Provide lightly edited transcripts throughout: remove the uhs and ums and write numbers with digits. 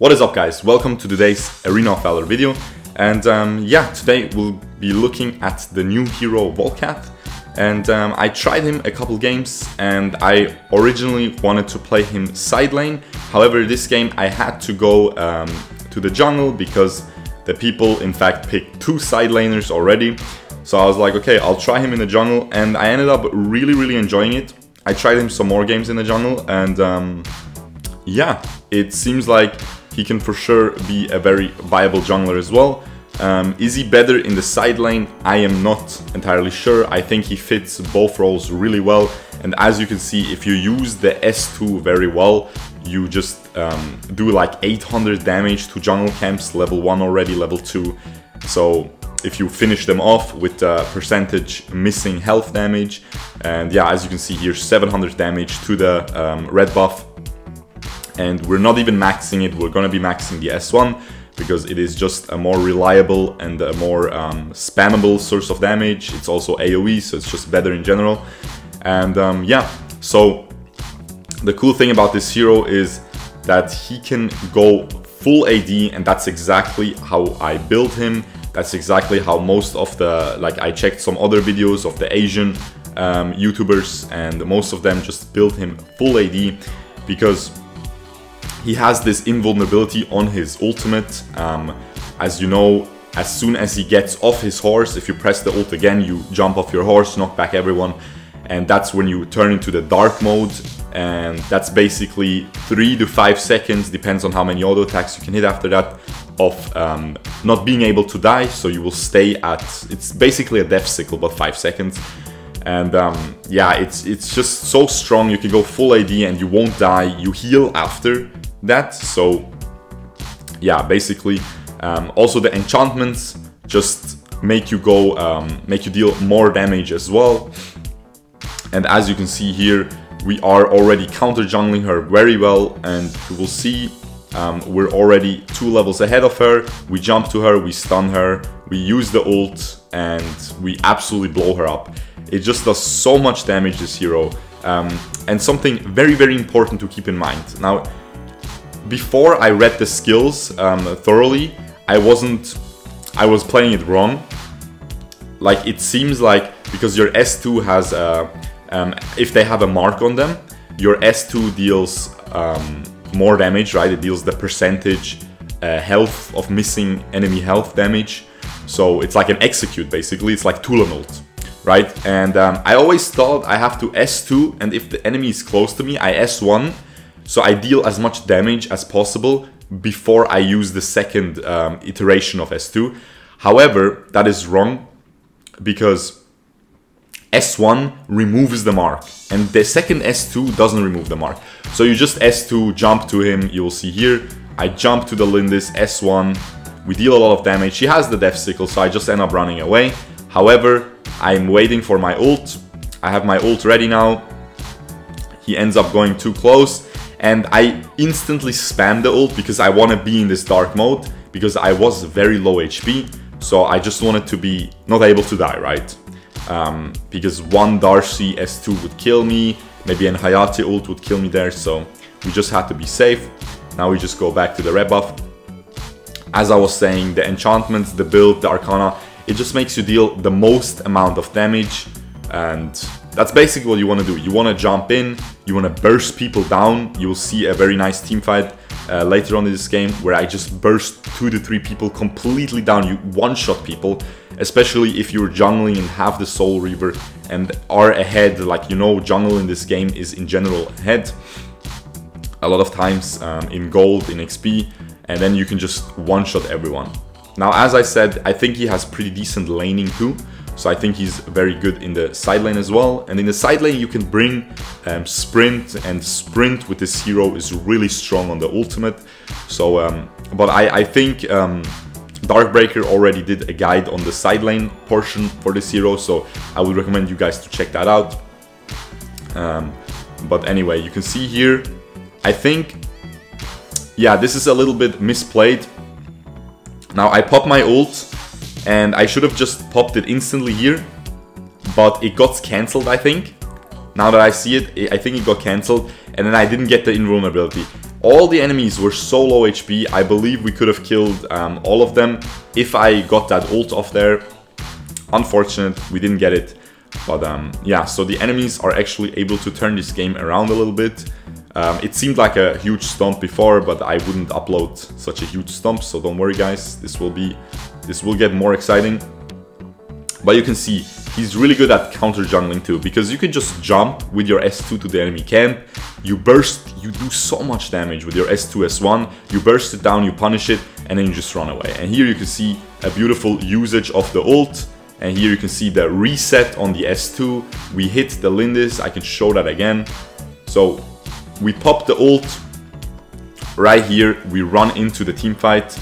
What is up, guys? Welcome to today's Arena of Valor video. And yeah, today we'll be looking at the new hero Volkath. And I tried him a couple games and I originally wanted to play him side lane. However, this game I had to go to the jungle because the people in fact picked two side laners already. So I was like, okay, I'll try him in the jungle, and I ended up really enjoying it. I tried him some more games in the jungle, and yeah, it seems like he can for sure be a very viable jungler as well. Is he better in the side lane? I am not entirely sure. I think he fits both roles really well, and as you can see, if you use the S2 very well, you just do like 800 damage to jungle camps, level 1 already, level 2. So if you finish them off with the percentage missing health damage, and yeah, as you can see here, 700 damage to the red buff. And we're not even maxing it, we're gonna be maxing the S1 because it is just a more reliable and a more spammable source of damage. It's also AoE, so it's just better in general. And yeah, so the cool thing about this hero is that he can go full AD, and that's exactly how I built him. That's exactly how most of the, like, I checked some other videos of the Asian YouTubers, and most of them just built him full AD because he has this invulnerability on his ultimate. As you know, as soon as he gets off his horse, if you press the ult again, you jump off your horse, knock back everyone, and that's when you turn into the dark mode, and that's basically 3 to 5 seconds, depends on how many auto attacks you can hit after that, of not being able to die. So you will stay at, it's basically a death cycle, but 5 seconds. And yeah, it's just so strong. You can go full AD and you won't die. You heal after that. So yeah, basically also the enchantments just make you go make you deal more damage as well. And as you can see here, we are already counter jungling her very well, and you will see we're already 2 levels ahead of her. We jump to her, we stun her, we use the ult, and we absolutely blow her up. It just does so much damage, this hero. And something very important to keep in mind. Now, before I read the skills thoroughly, I was playing it wrong. Like, it seems like because your S2 has if they have a mark on them, your S2 deals more damage, right? It deals the percentage health of missing enemy health damage. So it's like an execute, basically. It's like Tulan ult, right? And I always thought I have to S2, and if the enemy is close to me, I S1. So I deal as much damage as possible before I use the second iteration of S2. However, that is wrong because S1 removes the mark, and the second S2 doesn't remove the mark. So you just S2, jump to him. You will see here, I jump to the Lindis, S1, we deal a lot of damage. She has the death sickle, so I just end up running away. However, I'm waiting for my ult. I have my ult ready now. He ends up going too close, and I instantly spam the ult because I want to be in this dark mode, because I was very low HP. So I just wanted to be not able to die, right? Because one Darcy S2 would kill me, maybe an Hayate ult would kill me there, so we just had to be safe. Now we just go back to the red buff. As I was saying, the enchantments, the build, the arcana, it just makes you deal the most amount of damage, and that's basically what you want to do. You want to jump in, you want to burst people down. You will see a very nice team fight later on in this game where I just burst 2 to 3 people completely down. You one-shot people, especially if you're jungling and have the Soul Reaver and are ahead. Like, you know, jungle in this game is in general ahead a lot of times in gold, in XP, and then you can just one-shot everyone. Now, as I said, I think he has pretty decent laning too. So I think he's very good in the side lane as well. And in the side lane, you can bring sprint, and sprint with this hero is really strong on the ultimate. So, but I think Darkbreaker already did a guide on the side lane portion for this hero, so I would recommend you guys to check that out. But anyway, you can see here, I think, yeah, this is a little bit misplayed. Now, I pop my ult, and I should have just popped it instantly here, but it got cancelled, I think. Now that I see it, I think it got cancelled, and then I didn't get the invulnerability. All the enemies were so low HP. I believe we could have killed all of them if I got that ult off there. Unfortunate, we didn't get it. But yeah, so the enemies are actually able to turn this game around a little bit. It seemed like a huge stomp before, but I wouldn't upload such a huge stomp, so don't worry guys, this will get more exciting. But you can see, he's really good at counter jungling too, because you can just jump with your S2 to the enemy camp, you burst, you do so much damage with your S2, S1, you burst it down, you punish it, and then you just run away. And here you can see a beautiful usage of the ult, and here you can see the reset on the S2, we hit the Lindis, I can show that again. So we pop the ult right here, we run into the team fight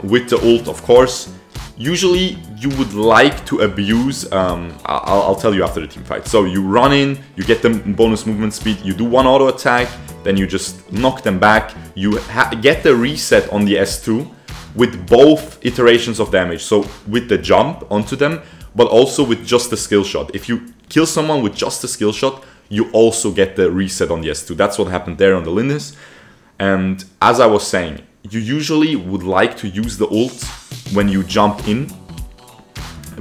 with the ult, of course. Usually you would like to abuse, I'll tell you after the team fight. So you run in, you get the bonus movement speed, you do one auto attack, then you just knock them back. You get the reset on the S2 with both iterations of damage. So with the jump onto them, but also with just the skill shot. If you kill someone with just the skill shot, you also get the reset on the S2. That's what happened there on the Lindis. And as I was saying, you usually would like to use the ult when you jump in,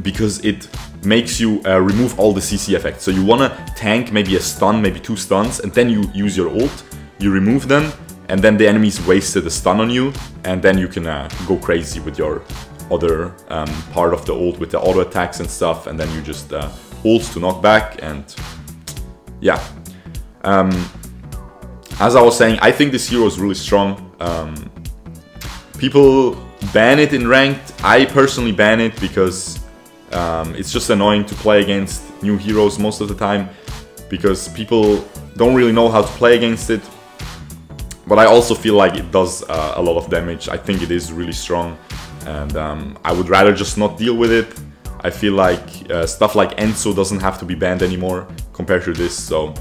because it makes you remove all the CC effects. So you want to tank maybe a stun, maybe 2 stuns, and then you use your ult, you remove them, and then the enemy's wasted a stun on you, and then you can go crazy with your other part of the ult with the auto attacks and stuff, and then you just ult to knock back. And yeah, as I was saying, I think this hero is really strong. People ban it in ranked. I personally ban it because it's just annoying to play against new heroes most of the time, because people don't really know how to play against it. But I also feel like it does a lot of damage. I think it is really strong, and I would rather just not deal with it. I feel like stuff like Enzo doesn't have to be banned anymore compared to this. So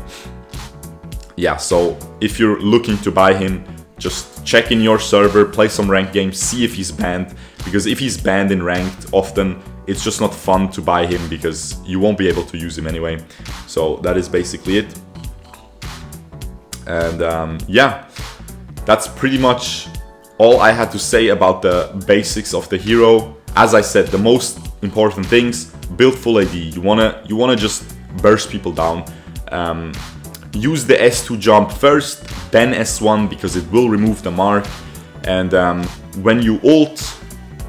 yeah, so if you're looking to buy him, just check in your server, play some ranked games, see if he's banned, because if he's banned in ranked, often it's just not fun to buy him because you won't be able to use him anyway. So that is basically it. And yeah, that's pretty much all I had to say about the basics of the hero. As I said, the most important things: build full AD. You wanna just burst people down. Use the S2 jump first, then S1, because it will remove the mark. And when you ult,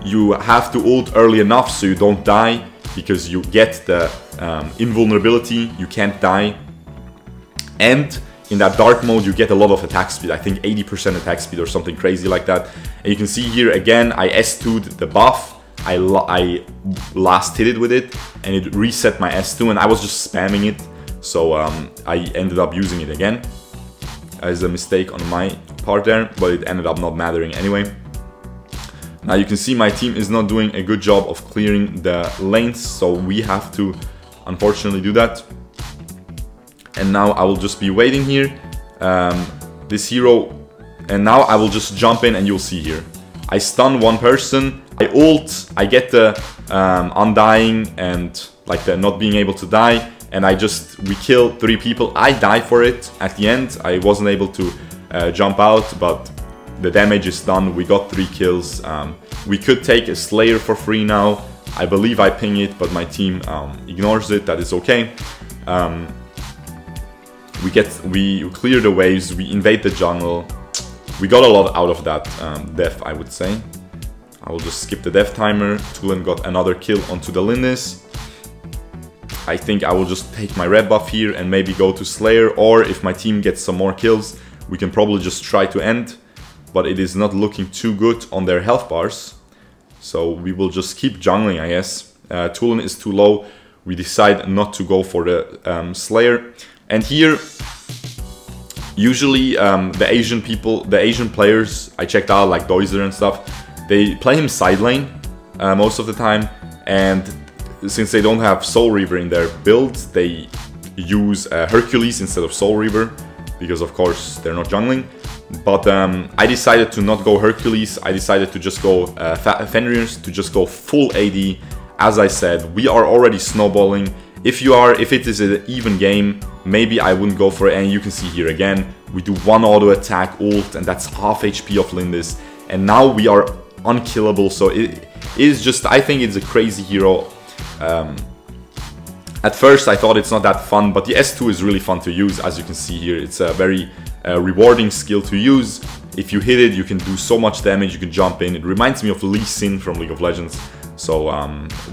you have to ult early enough so you don't die, because you get the invulnerability, you can't die. And in that dark mode you get a lot of attack speed, I think 80% attack speed or something crazy like that. And you can see here again, I S2'd the buff, I last hit it with it, and it reset my S2, and I was just spamming it. So I ended up using it again as a mistake on my part there, but it ended up not mattering anyway. Now you can see my team is not doing a good job of clearing the lanes, so we have to unfortunately do that. And now I will just be waiting here, this hero, and now I will just jump in, and you'll see here. I stun one person, I ult, I get the undying and like the not being able to die, and we kill 3 people. I die for it at the end. I wasn't able to jump out, but the damage is done. We got 3 kills. We could take a Slayer for free now. I believe I ping it, but my team ignores it. That is okay. We clear the waves, we invade the jungle. We got a lot out of that death, I would say. I will just skip the death timer. Tulen got another kill onto the Lindis. I think I will just take my red buff here and maybe go to Slayer, or if my team gets some more kills, we can probably just try to end. But it is not looking too good on their health bars. So we will just keep jungling, I guess. Tulen is too low. We decide not to go for the Slayer. And here, usually the Asian players, I checked out like Doiser and stuff, they play him side lane most of the time. And since they don't have Soul Reaver in their build, they use Hercules instead of Soul Reaver, because of course they're not jungling. But I decided to not go Hercules, I decided to just go Fenrir's, to just go full AD. As I said, we are already snowballing. If it is an even game, maybe I wouldn't go for it. And you can see here again, we do 1 auto attack ult, and that's half HP of Lindis. And now we are unkillable. So it is just, I think it's a crazy hero. At first I thought it's not that fun, but the S2 is really fun to use. As you can see here, it's a very rewarding skill to use. If you hit it, you can do so much damage, you can jump in. It reminds me of Lee Sin from League of Legends. So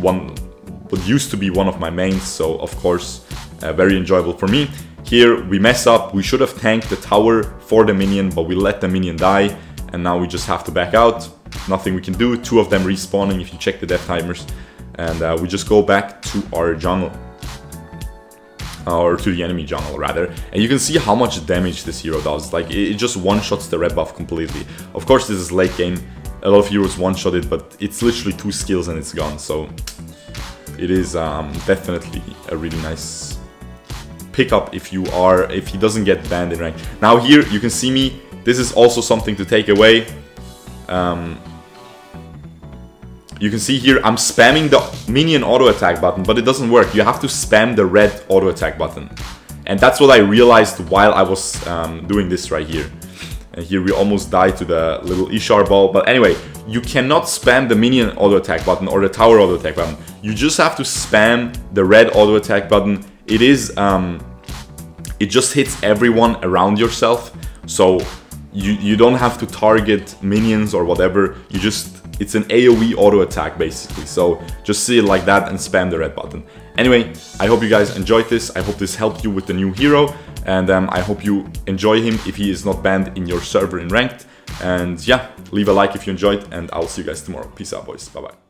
what used to be one of my mains, so of course very enjoyable for me. Here we mess up, we should have tanked the tower for the minion, but we let the minion die, and now we just have to back out. Nothing we can do, 2 of them respawning if you check the death timers, and we just go back to our jungle. Or to the enemy jungle rather, and you can see how much damage this hero does. Like, it just one-shots the red buff completely. Of course this is late game, a lot of heroes one-shot it, but it's literally 2 skills and it's gone. So it is definitely a really nice pickup if he doesn't get banned in rank. Now here you can see me, this is also something to take away. You can see here I'm spamming the minion auto attack button, but it doesn't work. You have to spam the red auto attack button. And that's what I realized while I was doing this right here. And here we almost died to the little Ishar ball. But anyway, you cannot spam the minion auto attack button or the tower auto attack button. You just have to spam the red auto attack button. It is, it just hits everyone around yourself. So you don't have to target minions or whatever. You just, it's an AoE auto attack basically. So just see it like that and spam the red button. Anyway, I hope you guys enjoyed this. I hope this helped you with the new hero. And I hope you enjoy him if he is not banned in your server in ranked. And yeah, leave a like if you enjoyed, and I'll see you guys tomorrow. Peace out, boys. Bye-bye.